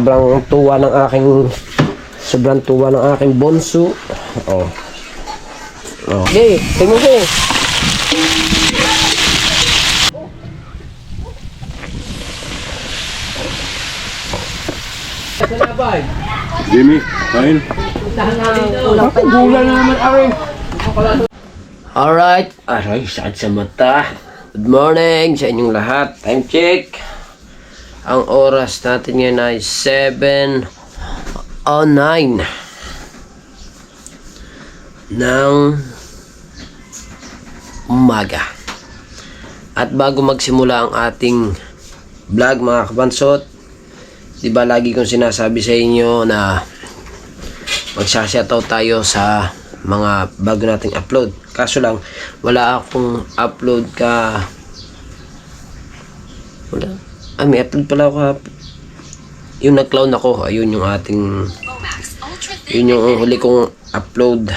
Sobrang tuwa ng aking bonso. Oh. Okay, tingnan ko. Jimmy, kain. Gula na naman aking. Alright. Aray, sakit sa mata. Good morning sa inyong lahat. Time check. Ang oras natin ngayon ay 7:09 ng umaga. At bago magsimula ang ating vlog mga kabansot, diba lagi kong sinasabi sa inyo na magsashoutout tayo sa mga bago nating upload. Kaso lang, wala akong upload may upload pala ako yung nag-clown ako. Ayun yung yung huli kong upload.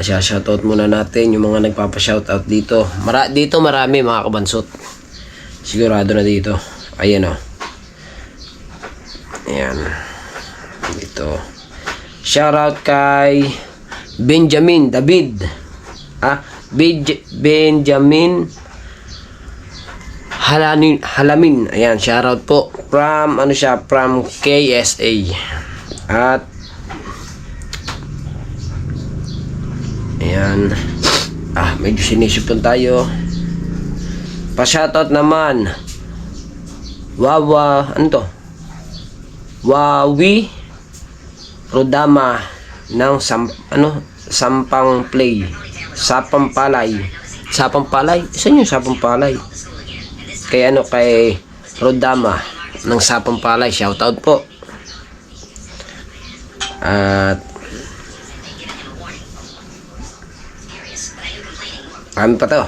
Shoutout muna natin yung mga nagpapa-shoutout dito. Dito marami mga kabansot. Sigurado na dito. Ayan o. Ayan. Dito. Shoutout kay Benjamin David. Benjamin Halamin. Ayan, shoutout po. From KSA. At ayan. Medyo sinisipon tayo. Pa-shoutout naman. Wawi Rodama ng Sampang-Palay. Saan yung Sampang-Palay? Kay Rodama ng Sampang-Palay. Shoutout po. At kami pa to.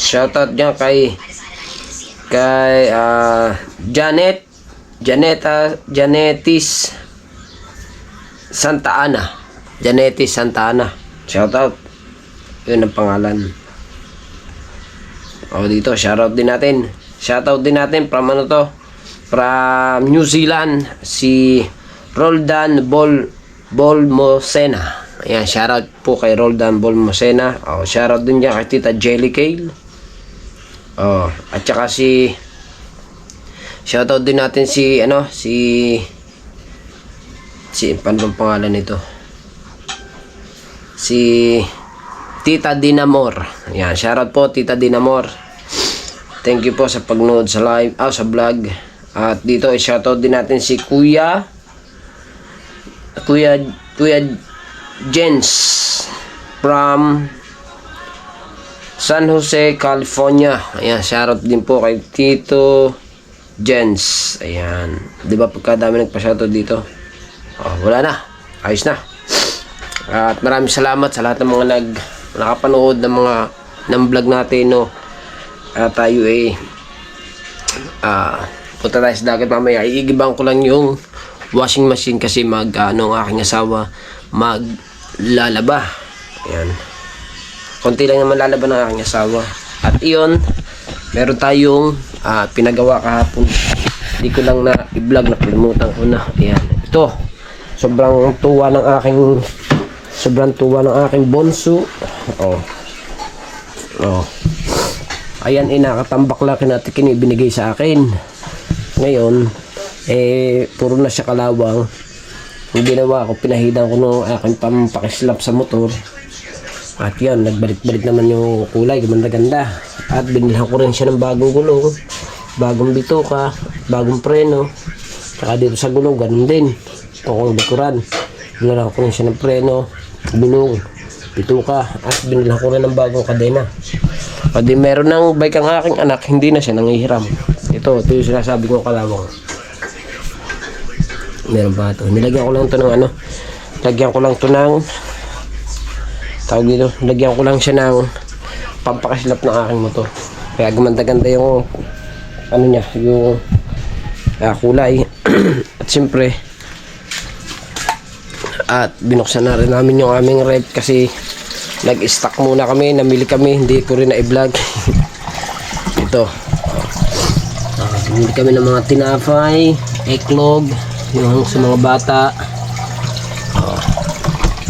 Shoutout niya kay Janetis Santa Ana. Shoutout. Yun ang pangalan. Dito shoutout din natin. From from New Zealand, si Roldan Bolmosena. Ayan, shoutout po kay Roldan Bolmosena. Shoutout din niya kay Tita Jelly Kale. At saka shoutout din natin si paano bang pangalan nito? Si Tita Dinamor. Ayan, shoutout po Tita Dinamor. Thank you po sa pagnood sa live, sa vlog. At dito shoutout din natin si Kuya Jens from San Jose, California. Ayan, shoutout din po kay Tito Jens. Ayan. Di ba pagkadami nagpa-shoutout dito? Wala na. Ayos na. At maraming salamat sa lahat ng mga nakapanood ng vlog natin, no. Tayo punta tayo sa dagat mamaya. Iigibang ko lang yung washing machine kasi ang aking asawa maglalaba. Ayan. Konti lang naman lalaba ng aking asawa. At iyon, meron tayong pinagawa kahapon. Hindi ko lang na i-vlog, nakalimutan ko na. Ayan. Ito, sobrang tuwa ng aking bonso. Ayan, nakatambak lang natin binigay sa akin. Ngayon, puro na siya kalawang. Yung ginawa ko, pinahidan ko ng aking pampakislap sa motor. At yan, nagbalik-balik naman yung kulay, ganda-ganda. At binilhan ko rin siya ng bagong gulong, bagong bituka, bagong preno. Saka dito sa gulong, ganun din. Itong likuran, binilhan ko rin siya ng preno, gulong, bituka. At binilhan ko rin ng bagong kadena. Pwede meron ng bike ang aking anak, hindi na siya nangihiram. Ito yung sinasabi ko kalawang. Meron pa ito. Nilagyan ko lang ito ng tawag dito, lagyan ko lang siya ng pampakaslap ng aking motor. Kaya gumanda-ganda yung yung kulay. At siyempre binuksan na rin namin yung aming rep kasi nag-stock muna kami, namili kami, hindi ko rin na-vlog. Ito. Namili kami ng mga tinapay, eklog, yung sa mga bata.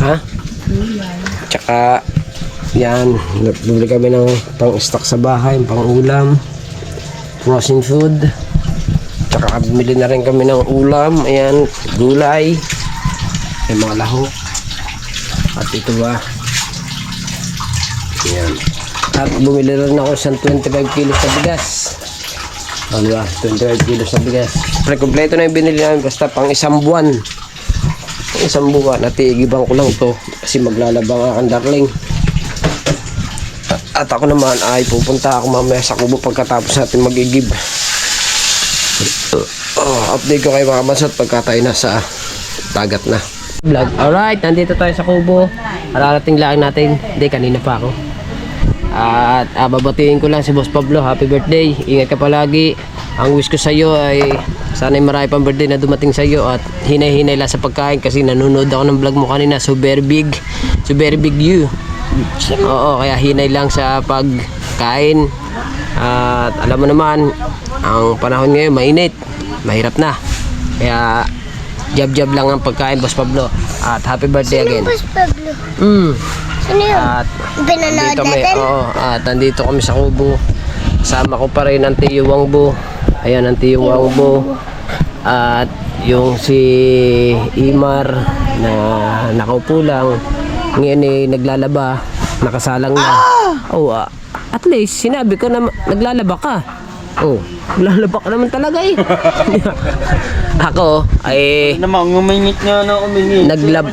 Ha? Tsaka yan, bumili kami ng pang-stock sa bahay, pang-ulam, frozen food. Tsaka bumili na rin kami ng ulam, ayan, gulay, may mga lahok. At ito ba? Ayan. At bumili rin ako isang 25 kilos sa bigas. Ano ba? 25 kilos sa bigas. Pre, kompleto na yung binili namin, basta pang isang buwan. Pang isang buwan, natiigibang ko lang to kasi maglalabang aking darling. At ako naman ay pupunta ako mamaya sa kubo pagkatapos natin mag-igib. Update ko kayo mga kabansot pagka tayo nasa dagat na vlog. Alright, nandito tayo sa kubo. Ararating lang natin. Hindi, kanina pa ako. At babatiin ko lang si Boss Pablo. Happy birthday. Ingat ka palagi. Ang wish ko sa iyo ay sana'y marami pang birthday na dumating sa iyo at hinay-hinay lang sa pagkain kasi nanonood ako ng vlog mo kanina. So very big you. Oo, kaya hinay lang sa pagkain. At alam mo naman, ang panahon ngayon mainit, mahirap na. Kaya jab lang ang pagkain, Boss Pablo. At happy birthday again. Boss Pablo. Sino yun? At Pinanood kami, natin? at nandito kami sa kubo. Kasama ko pa rin ang Tiyo Wangbo. Ayan ang Tiyo Wangbo. At yung si Imar na nakaupo lang. Ngayon eh naglalaba, nakasalang na. Oh, at least sinabi ko na naglalaba ka. Oh, naglalaba ka naman talaga eh. Ako ay Naman, umingit nga na umingit.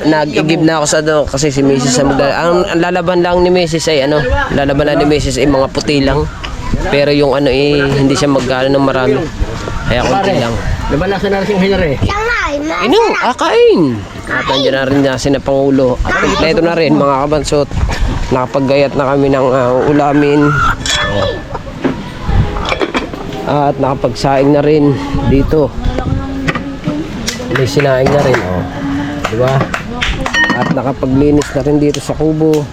nag-igib na ako sa kasi si Mrs. ang lalaban lang ni Mrs. ay lalaban lang ni Mrs. ay mga puti lang. Pero yung hindi siya magkano ng marami. Kaya konti lang. Nabalasan na rin Hilary. Sangay, Akain! At nandiyan na rin niya si na Pangulo. At ito na rin mga kabansot. Nakapaggayat na kami ng ulamin. At nakapagsaing na rin dito. May sinaing na rin, diba? At nakapaglinis na rin dito sa kubo.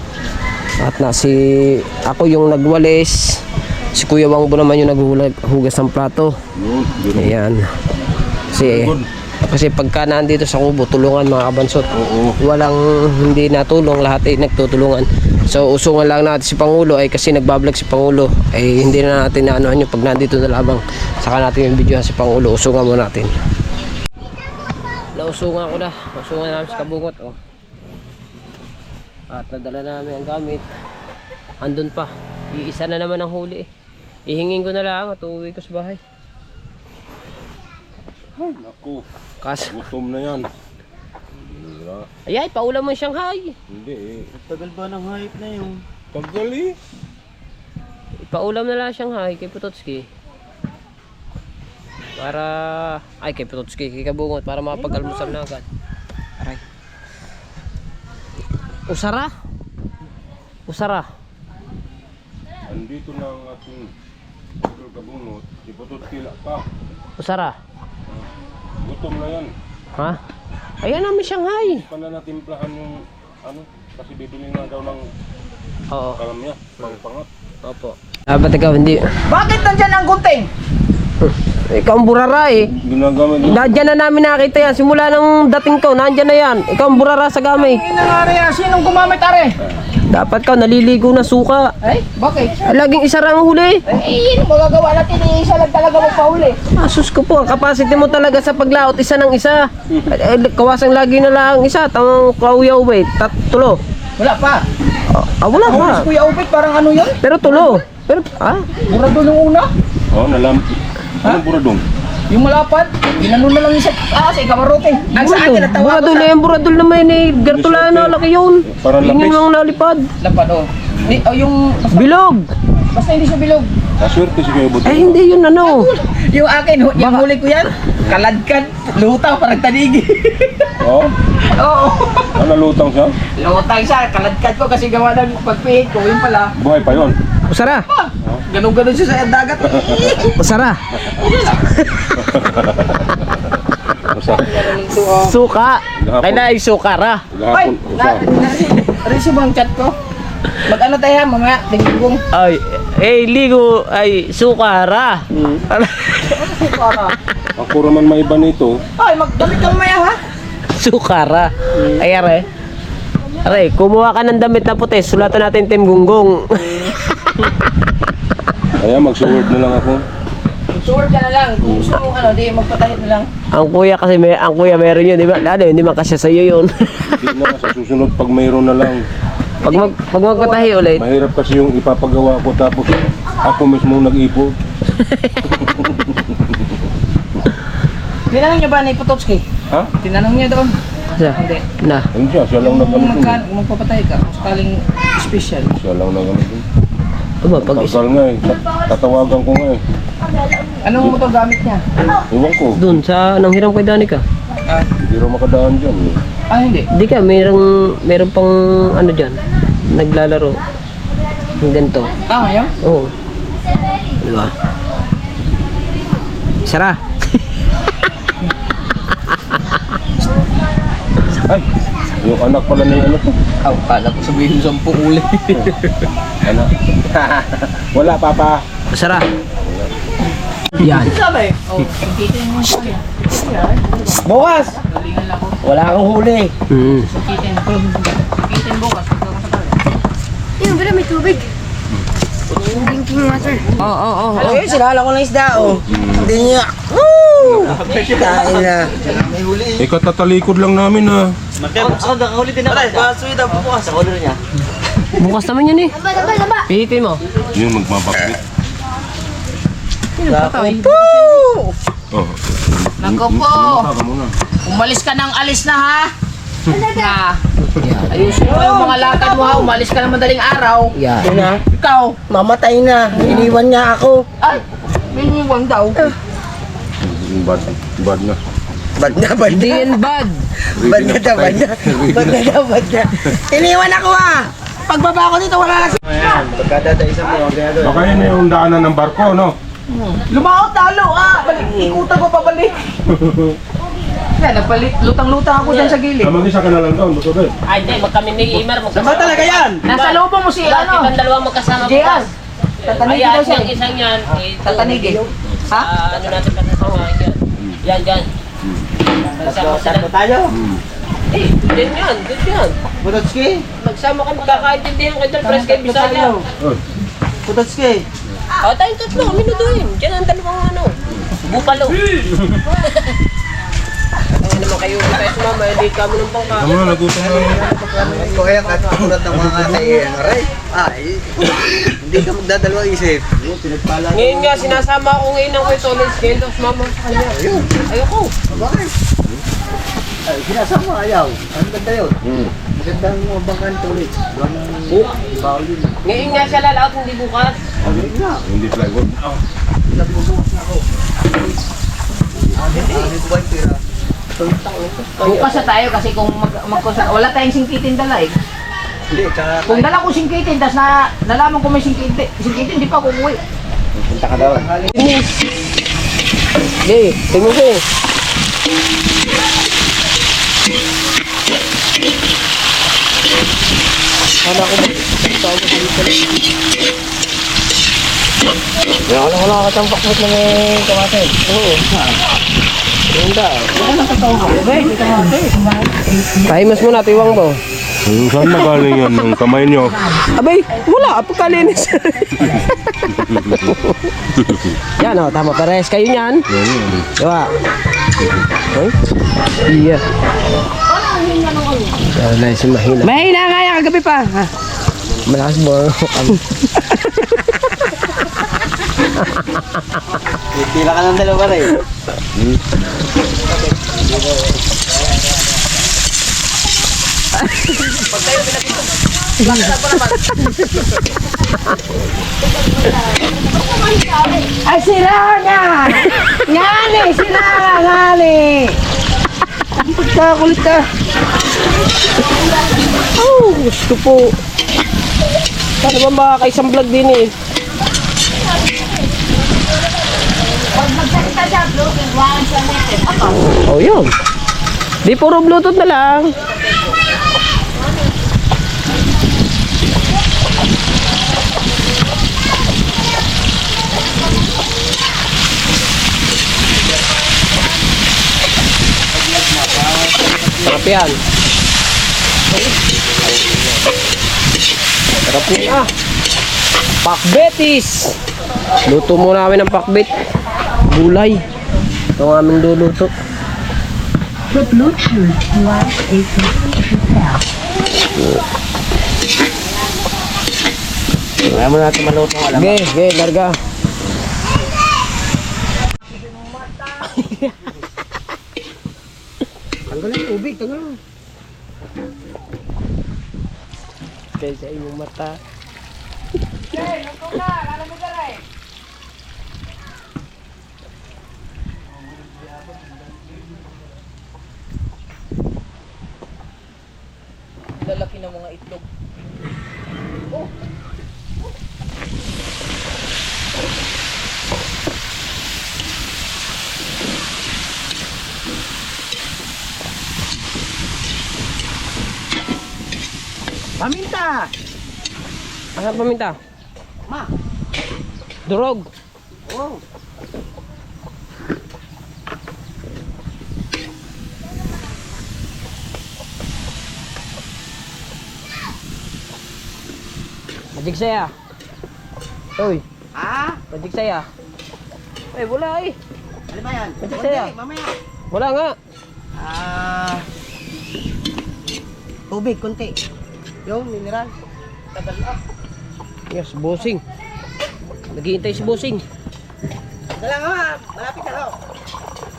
At ako yung nagwalis. Si Kuya Wangbo naman yung naghugas ng plato. Ayan. Kasi pagka nandito sa kubo, tulungan mga kabansot. Walang hindi natulong, lahat ay nagtutulungan. So usungan lang natin si Pangulo ay kasi nagbablog si Pangulo ay hindi na natin naanuhan yung pag nandito na lamang. Saka natin yung video si Pangulo, usungan mo natin. Nausungan ko na. Usungan namin sa kabungot. At nadala namin ang gamit. Andun pa. Iisa na naman ang huli. Ihingin ko na lang at uuwi ko sa bahay. Ay, naku. Gutom na yan. Ayay, paulam mo yung Shanghai. Hindi eh. Tagal ba ng hype na yun? Tagal eh. Paulam na lang Shanghai kay Putotski. Kay Putotski, kay Kabungot para mapag-almusal na agad. Aray. Usara. Andito na ang ating kabungot. Iputot kila pa. Usara. Gutom na yan. Ha? Ayan namin Shanghai. Pala na timplahan yung kasi bibili na daw ng Oo. kalamya. Pangpangat. Opo. Ba't ikaw hindi? Bakit nandyan ang gunting? Ikaw ang burara eh. Ginagamit yung Nandiyan na namin nakita yan. Simula nung dating ko, nandiyan na yan. Ikaw ang burara sa gamay. Inangari yan, sinong gumamit are? Dapat ka naliligo na suka. Ay, bakit? Laging isa lang ang huli. Eh, magagawa natin, isa lang talaga magpahuli. Asus ko po, ang capacity mo talaga sa paglaot isa ng isa. Kawasang lagi na lang isa. Tamang kauyaw ba eh. Tulo. Wala pa. Wala pa. Hulis Kuya Upit, parang ano yun? Pero tulo. Burado yung una? Anong buradong? Yung malapad, ginano na lang isa. Sa ikamarote. Ang sa akin, natawa ko Buradol na yan, buradol na may Gertulano, laki yun. Parang Yun lapis. yung nalipad. Lapad, yung, Bilog. basta hindi siya bilog. Kaswerte si Kuya Buto. Hindi yun Yung akin, yung huli ko yan, kaladkad, lutaw, parang tanigi. Oo? Oo. Lutang siya? Lutang siya, kaladkad ko kasi gawa ng pagpihit ko, yun pala. Buhay pa yun. Usara. Ganun-ganun siya sa dagat. Usara. Basta. Suka. Kaya na ay sukara. Ay, Gahapon. receive ang chat ko. Mag-ano tayo ha, mamaya, tinggong. Ay, ligo ay sukara. Ako naman maiba nito. Ay, magdamit ka mamaya ha. Sukara. Ay, are. Are, kumuha ka ng damit na puti. Sulatan natin Team Gunggong. Kaya mag-sword na lang ako. Sword ka na lang. Kung gusto mo ano, di magpatahit na lang. Ang kuya kasi ang kuya meron yun, di ba? Ano, hindi man kasya sa'yo yun. Hindi na, sa susunod pag mayroon na lang. pag magpatahi ulit. Mahirap kasi yung ipapagawa ko tapos ako mismo nag-ipon. Tinanong niyo ba ni Potocki? Ha? Tinanong niya doon. Siya. Hindi. Na. Ano siya lang nag-ano. Kung magpapatay ka, kung sakaling special. Siya lang nag-ano. Aba, pag Tagal nga eh. Tatawagan ko nga eh. Anong motor gamit niya? Iwan ko. doon sa nang hiram kay Danica. Ah, Hindi raw makadaan dyan eh. hindi. Di ka, meron pang ano dyan, naglalaro. Yung ganito. Ah, ngayon? Oo. Di ba? Sara. Ay! Yung anak pala na yung ano to. Aw, kala ko sabihin 10 ulit. Anak. Wala papa. Sara. Yan. Sabi? Oh, kitin mo siya. Bukas! Wala kang huli. Kitin. Kitin bukas. Yung bila may tubig. Drinking water. Oo. Eh, sinala ko ng isda, oh. Hindi niya. Woo! Kain na. Ikaw tatalikod lang namin ha. Bukas naman yan eh. Laba. Pihitin mo. Yung magmabakit. Oh. Nako po! Baka muna. Umalis ka ng alis na ha! Na! Ayusin mo yung mga lakad mo ha! Umalis ka ng madaling araw! Yan. Yun na. Ikaw! Mamatay na. Iniwan niya ako. Ay! Biniwang daw! Bad na. Bad na. Hindi yan bad. Bad na. Bad na. Iniwan ako, ah. Pagbaba ko dito, wala na si... Baka yun yung daanan ng barko, no? Lumaot talo ah! Ikutan ko pabalik! Yan, nagpalit. Lutang-lutang ako dyan sa gilid. Mag-isa ka na lang doon, gusto ba? Ay, hindi. Kami ni Imar magkasama. talaga yan? Nasa loob mo si Bakit ano? ang dalawang magkasama JR! bukas? Tatanigin Ayan, daw siya. yung isang yan. Tatanigin. Ha? Ano natin kasama yan. Yan, yan. Magsama sila. tayo? Eh, din yan. Din yan. Putotski? Magsama kami kakaintindihan kayo dyan. Press kayo Bisaya. Putotski? O, tayong tatlo. Kami na doon. Diyan ang dalawang ano. Bupalo. Ay naman kayo. Kaya sumama. Hindi kamo ng pangka. Ano na, nagutom na. Kaya at kulat ng mga kaiyan. Ay, hindi ka magdadalawa isip. Ngayon nga, sinasama ako ngayon ng kuya Tolens. Ngayon daw sumama sa kanya. Ayoko. Bakit? Ay, sinasama ayaw. Ang ganda yun. Magandang mga bangkan tulit. Bawal yun. Ngayon nga siya lalaot, hindi bukas. Agad nga. Hindi plywood. Bukas na tayo kasi kung wala tayong singkitin dala eh. Hindi, tsaka... Kung dala ko singkitin, tas nalaman ko may singkitin, di pa ako uwi. Punta ka daw. Okay, tingnan ko eh. Wala ka tambak mo ng kamate. Oo. Ganda. Pahimas mo na, tiwang mo. Saan magaling yan ng kamay nyo? Abay, wala. Pagkalinis. Yan o, tama. Pares kayo niyan. Diba? Okay. Iya. Wala si mahina. Mahina nga yan kagabi pa. Malakas mo. Pila ka ng dalawa rin. Ay, sila nga! Ngani! Sila nga! Ngani! Kulit ka. Oh, gusto po. Paano ba makakaisang vlog din eh? Pag magsalita siya, Bluetooth, wala siya natin. Oh, yun. Di puro Bluetooth na lang. yan. Sarap niya. Pakbetis. Luto muna kami ng pakbet. Gulay. Ito ang aming luluto. The Bluetooth device is yourself. Kaya mo natin maluto ng alam. Ge, larga. Tanggal yung tubig, tanggal mo. Kaya sa iyong mata. Lalaki ng mga itlog. Paminta! Asan paminta? Ma! Durog. Oh! Madig saya. Uy, Ah! madig saya. Eh, wala eh. Ano ba yan? Pwede Konti, sa'yo. mamaya. Wala nga. Ah! Tubig, konti. Yung mineral. Tagal na. Yes, bossing. Naghihintay si bossing. Dala nga, malapit na ho.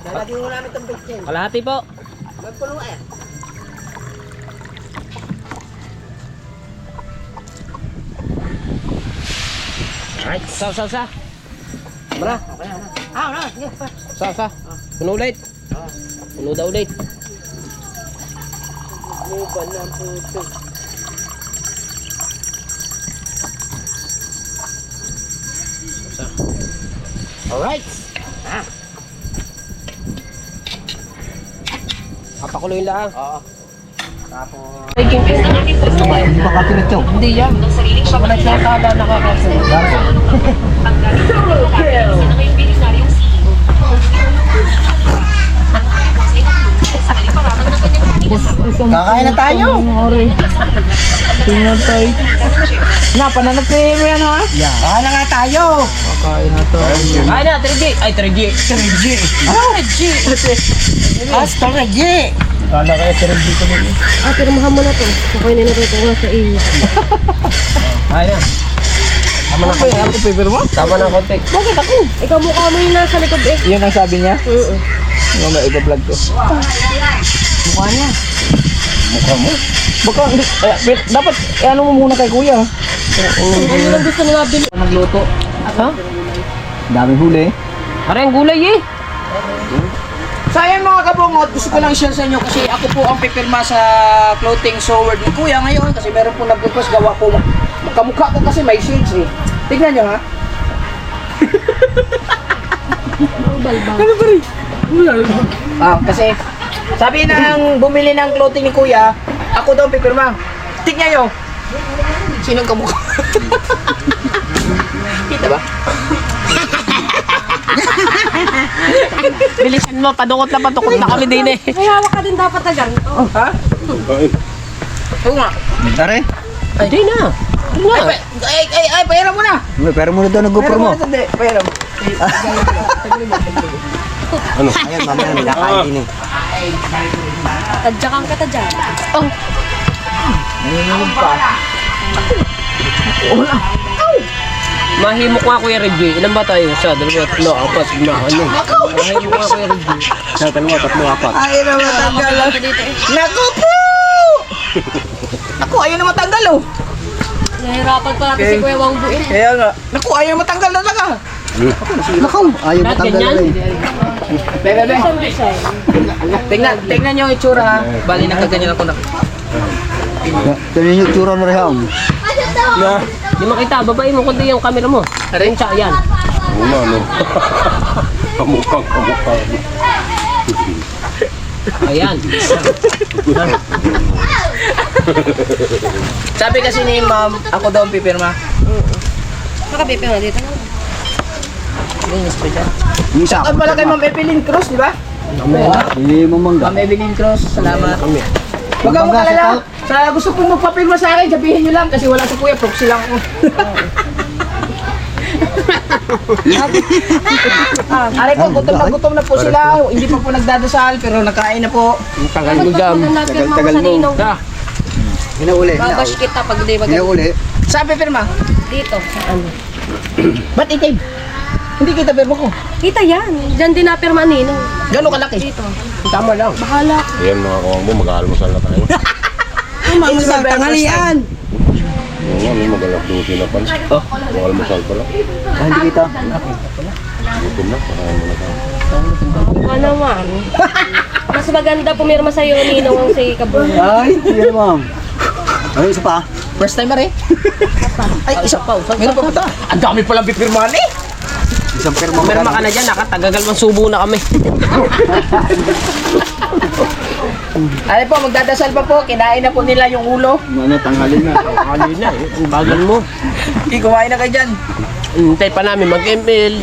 Lalagyan mo namin itong bitchin. Kalahati po. Magpuno eh. Alright, sa. Mara, Okay na. Ah, wala. Sige, pa. sa. Puno ulit. Puno daw ulit. Muban ng puto. Sa. Alright. Papakuloyin lang. Oo. Tapos... Hindi pa kapilit yun. Hindi yan. Pag nagsatada, nakakasunod. Kakain na tayo. Tingnan tayo. Na, pananagpili mo yan ha? Yeah. Kakain na nga tayo. Kakain na to. Ay na, 3G. Ay, 3G. 3G. Astrology. Kala kaya 3G ko nito. Ah, pero mahal mo na to. Sakoy na natuto nga sa iyo. Ay na. Tama na konti. Ako paper mo? Tama na konti. Bakit ako? Ikaw mukha mo yung nasa likod eh. Yun ang sabi niya? Oo. Yung may iba-vlog ko. Mukha niya. Mukha mo? Baka, dapat, ano mo muna kay kuya. Ano lang gusto nila bilhin? Nagluto. Ha? Dami huli. Parang gulay eh. So ayan mga kabungot, gusto ko lang share sa inyo kasi ako po ang pipirma sa clothing seward ni Kuya ngayon kasi meron po nag-request gawa po. Kamukha ko kasi may shades eh. Tignan nyo ha. Ano ba rin? Kasi sabi ng bumili ng clothing ni Kuya, ako daw ang pipirma. Tignan nyo. Sinong kamukha? Kita ba? Bilisan mo, padukot na kami din eh. May hawak ka din dapat na ganito. Ha? Oo nga. Tare. Hindi na. Ay, pahiram mo na. Pero muna daw nag-GoPro mo. Pahiram. Ano? Ayan, mamaya may nakain din eh. Tadyakan ka tadyan. Nanginginig pa. Mahimok nga Kuya Reggie. Ilan ba tayo? Isa, dalawa, tatlo, apat, lima, ano? Mahimok nga Kuya Reggie. Isa, dalawa, tatlo, apat. Ayaw na matanggal. Naku po! Naku, ayaw na matanggal oh. Nahirapan pa natin si Kuya Wang buin. Kaya nga. Naku, ayaw matanggal na talaga. Nakaw, ayaw Lahat matanggal ganyan? na eh. Bebe. Tingnan nyo yung itsura ha. Bali, nakaganyan ako na. Tingnan yung tsura na rin. Na. Di makita, babae mo kundi yung camera mo. Rin siya, yan. Una, ano? Kamukha. Ayan. Sabi kasi ni ma'am, ako daw ang pipirma. Nakabipi nga dito. Linis pa dyan. Yung isa. At pala kay Ma'am Evelyn Cruz, di ba? Hindi mo mangga. Ma'am Evelyn Cruz, salamat. Huwag kang makalala. Sa gusto pong magpapirma sa akin, sabihin nyo lang kasi wala si Kuya, proxy lang ako. Aray po, gutom na po sila. Hindi pa po nagdadasal, pero nakain na po. Ang tagal mo jam. Tagal mo. Hinauli. Babash kita pag di maganda. Hinauli. Saan pirma? Dito. Ba't itim? Hindi kita pirma ko. Kita yan. Diyan din napirma nino. Gano'ng kalaki? Dito. Tama lang. Bahala. Ayan mga kawang mo, mag-aalmusal na tayo. Mga tanghalian. Oo nga, may mag-alak doon na pan. Mag-almusal pala. Hindi kita. Gutom na, pakain mo na tayo. Ano naman. Mas maganda pumirma sa'yo ninong ang si Kabungot. Ay, yun ma'am. Ay, isa pa. First timer eh. Ay, isa pa. Meron pa ba? Ang dami palang pipirmahan eh. Isang perma. Merma ka na dyan, nakatagagal mang subo na kami. Ano po, magdadasal pa po. Kinain na po nila yung ulo. Ano, tanghali na. Kali na eh, ang bagal mo. Kumain na kayo dyan. Hintay pa namin mag-ML.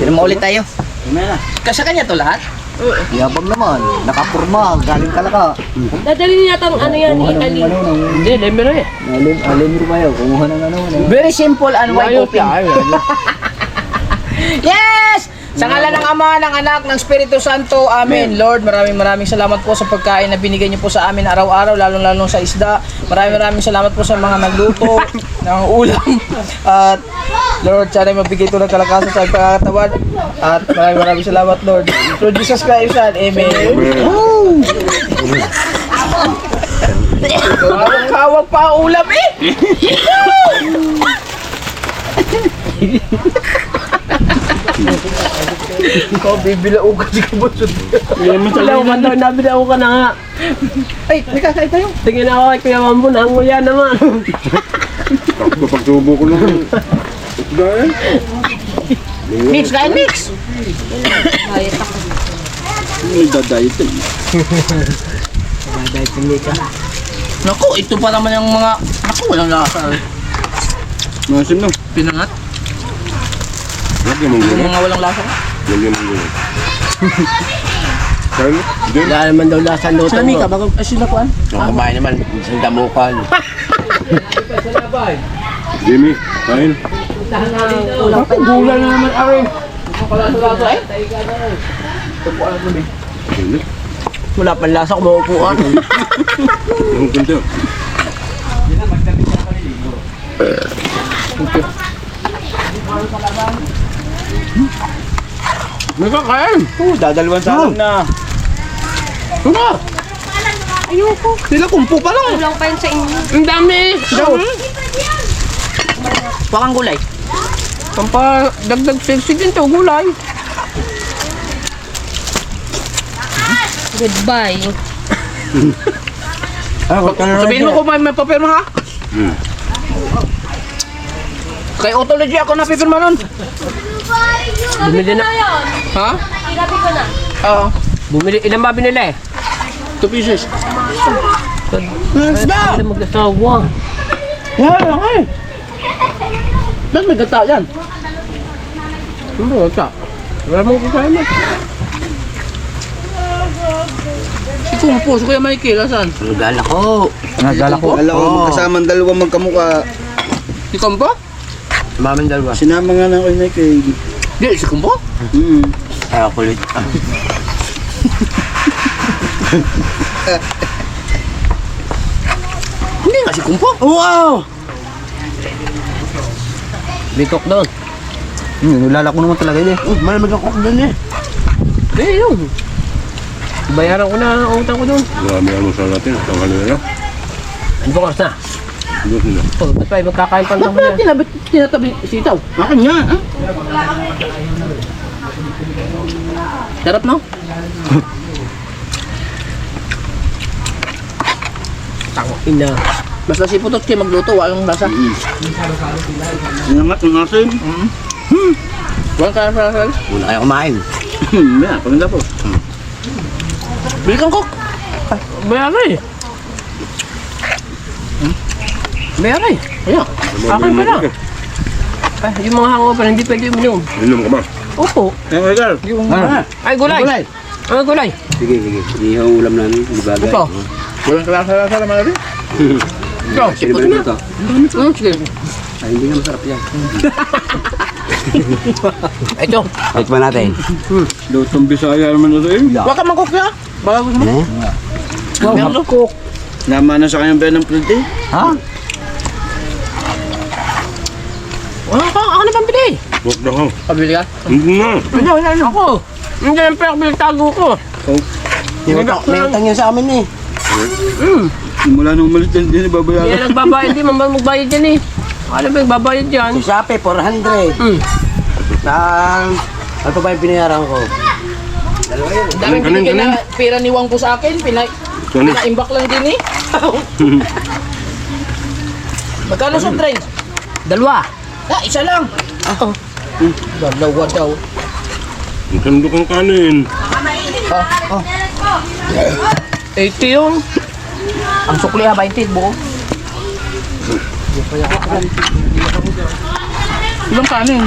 Pirma ulit tayo. Ano na? Kasi kanya to lahat? Yabang naman. Nakapurma. Galing kalaka. Dadalhin niya tong ano yan, Italy. Hindi, lemero eh. Alim rumayo. Kumuha ng ano. Very simple and wide Ayos open. siya, ayos. Yes! Sa ngalan ng Ama, ng Anak, ng Espiritu Santo, Amen. Lord, maraming salamat po sa pagkain na binigay niyo po sa amin araw-araw, lalong-lalo sa isda. Maraming salamat po sa mga nagluto ng ulam. At Lord, sana mabigay ito ng kalakasan sa pagkakatawan. At maraming salamat, Lord. Through Jesus Christ, Amen. Kawag pa ang ulam eh! Ikaw, bibilao ka si Kabusod. Wala, umanda, nabilao ka na nga. Ay, may kakain tayo. Tingin ako kay Kuya Mambo, nanguya naman. Takbo pagsubo ko lang. Dahil? Mix, kain mix! Dadayit eh. Naku, ito pa naman yung mga... Naku, walang lasa. Masim no. Pinangat. Lagyan mong Yung gulay. mga walang lasa. Lagyan mong gulay. Kaya mo? Hindi. Wala naman daw lasa luto Sa Mika, mo. bago... Ay, sila po, Ang kabayan naman, isang damukan. Jimmy, kain. Gula na naman, Arin. Hindi. Wala pang lasa kung maupuan. Ang ganda. May kakain. Dadalwan sa alam na. Ayoko. Sila kumpo pa lang. Kulang pa yun sa inyo. Ang dami. Pakang gulay. Pampagdagdag sexy din to, gulay. Goodbye. Sabihin mo kung may papirma ha? Kay Autology ako napipirma nun. Bumili na. Ha? Ilabi ko na. Oo. Bumili, ilan ba binili? 2 pieces. Ilan mag-asawa? Yan lang eh. Ba't may gata yan? Ano ba ito? Wala mong kakain mo. Si Kumpo, si Kuya Mikey, asan? Nagala ko. Nagala ko. Alam ko magkasamang dalawang magkamukha. Si Kumpo? Mamin dalawa. Sinama nga na ko yun kay... Di, si Kumpo? Ay, ako ulit. Hindi nga si Kumpo. Wow! Bikok doon. Nilala ko naman talaga yun eh. Malamig ako doon eh. Eh, yun. Bayaran ko na ang utang ko doon. Marami almusal natin. Tanghali na lang. Ano bukas na? Doon sila. Oh, ba't pa magkakain pang Ba't tanghali? ba tinatabi sitaw? Akin nga, ha? Sarap, no? Ina. Basta si Putot kayo magluto, walang lasa. Sinangat ng asin. Walang lasa. Muna kayo kumain. Maya, paganda po. Bili kang cook. Bayaran eh. Bayaran eh. Ayan. Akin pa lang. Yung mga hangover, hindi pwede uminom. Inom ka ba? Opo. Ay, Edgar. Yung... Ay, gulay. Gulay. Ay, gulay. Sige, sige. Ihaw ang ulam namin. Di bagay. Ito. Walang kalasa-lasa naman natin. Ito. Sino ba ito? Sige. Ay, hindi nga masarap yan. Ito. Tikman natin. Lutong Bisaya naman na sa'yo. Huwag ka mangkok niya. Baka gusto mo. Meron cook. Naman na sa kanyang Ben ng Priti. Ha? Ako na pambili. Huwag na ho. Pabili ka? Hindi na. Hindi. Ako. Hindi yung pera tago ko. Mayutang yun sa amin eh. Mula nung umalis din, hindi babayaran. Yan nagbabayad din, magbayad yan eh. Ano ba nagbabayad yan? Si Shopee, 400. Ano pa ba yung binayaran ko? Daming binigay na pera ni Wang ko sa akin. Pinaimbak lang din eh. Magkano sa train? Dalawa. Isa lang. Dalawa daw. Ang sandok ang kanin. 80 yung. Ang sukli ha, 20 buo. Ilang kanin?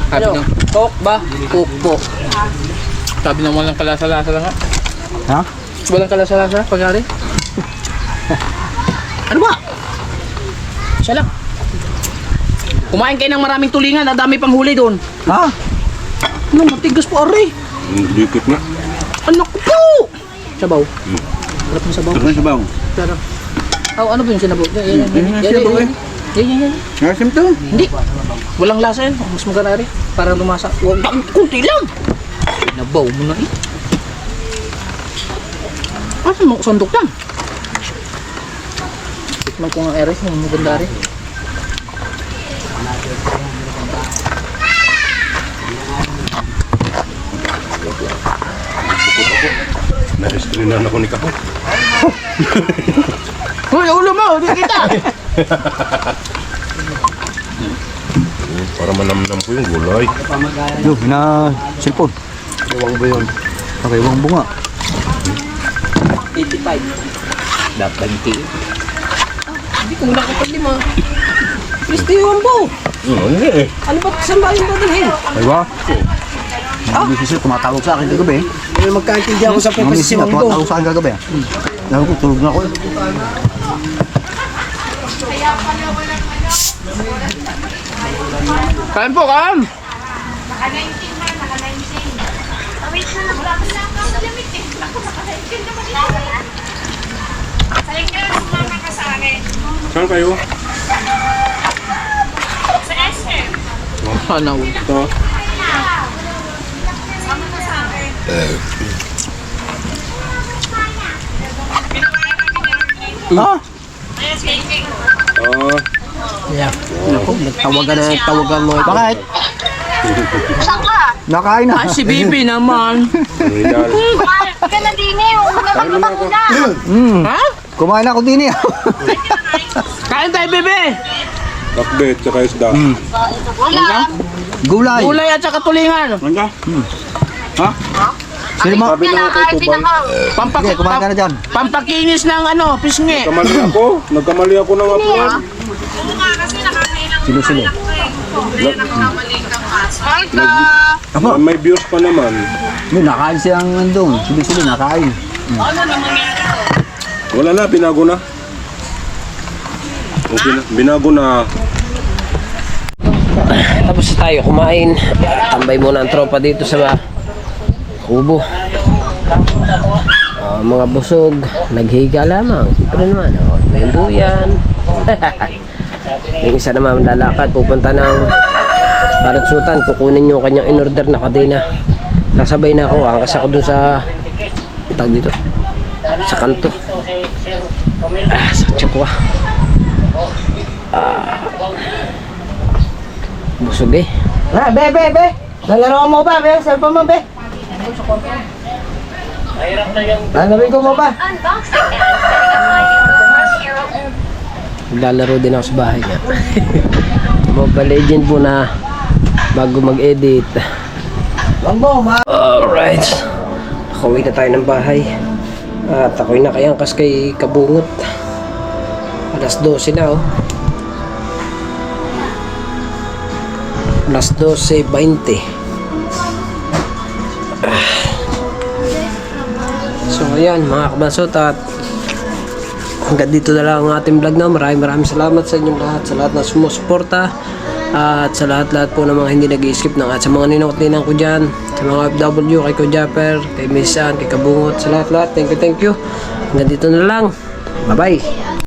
Sabi ng coke ba? Coke po. Sabi ng walang kalasa-lasa lang ha. Ha? Walang kalasa-lasa, pag-ari. Ano ba? Siya lang. Kumain kayo ng maraming tulingan, ang dami pang huli doon. Ha? Ano, matigas po, ari. Ang dikit na. Anak ko po! Sabaw. Harap ng sabaw. Ito na sabaw. Sarap. Oh, ano ba yung sinabaw? Yan. Asim to. Hindi. Walang lasa yan. Mas maganda rin. Para lumasa. Huwag bang kunti lang. Nabaw mo na eh. Ano mo sandok lang? Tikman ko ang eres. Maganda rin. Na-restrinan ako ni Kapo. Hoy, ulo mo! Hindi kita! Para manamnam ko yung gulay. Yo, na cellphone. Iwang ba yun? Okay, iwang bunga. 85. Dapat iti. Hindi ko nakapag lima. Kristo yung ambo. Hindi eh. Ano ba saan ba yung dadalhin? Ay ba? Ang bisisi, tumatawag sa akin kagabi. Magkaintindi ako sa Ang bisisi na tumatawag sa akin kagabi. Lalo ko, tulog na ako. Kain po, kain! Saan kayo? Hanaw. Ito. Ha? Tawagan mo ito. Bakit? Nakain na. Ay, si Bibi naman. Rinal. Ka na din eh, umabag mo na. Ha? Kumain ako din eh. Kain tayo, Bibi! Bakbet, tsaka isda. Wala. Gulay. Gulay at saka tulingan. Hangga? Sino mo? Sabi na ako kay Tubal. Sige, kumain ka na dyan. Pampakinis ng ano, pisngi. Nagkamali ako ng apuan. Sino? May views pa naman. May nakain siyang nandun. Sili-sili, nakain. Wala na, binago na. Okay na, binago na. Tapos tayo kumain. Tambay muna ang tropa dito sa kubo. Mga busog, naghiga lamang. Siyempre naman, may duyan. Yung isa naman lalakad, pupunta ng Paratsutan, kukunin yung kanyang in-order na kadena. Nasabay na ako, angkas ako dun sa tag dito, sa kanto. Sa Chokwa. Busog eh. Be. Lalaro mo ba, be? Cellphone mo, be? Lalaro ko mo ba? Lalaro din ako sa bahay niya. Mobile Legend po na bago mag-edit. Alright. Nakauwi na tayo ng bahay. At ako'y nakayangkas kay Kabungot. Alas 12 na oh. Alas 12:20. ayan mga kabasot, at hanggang dito na lang ang ating vlog na. Maraming salamat sa inyong lahat, sa lahat na sumusuporta, at sa lahat po ng mga hindi nag-i-skip ng, at sa mga ninong at ninang ko dyan, sa mga FW, kay Ko Japper, kay Miss Ann, kay Kabungot, sa lahat. Thank you. Hanggang dito na lang. Bye bye.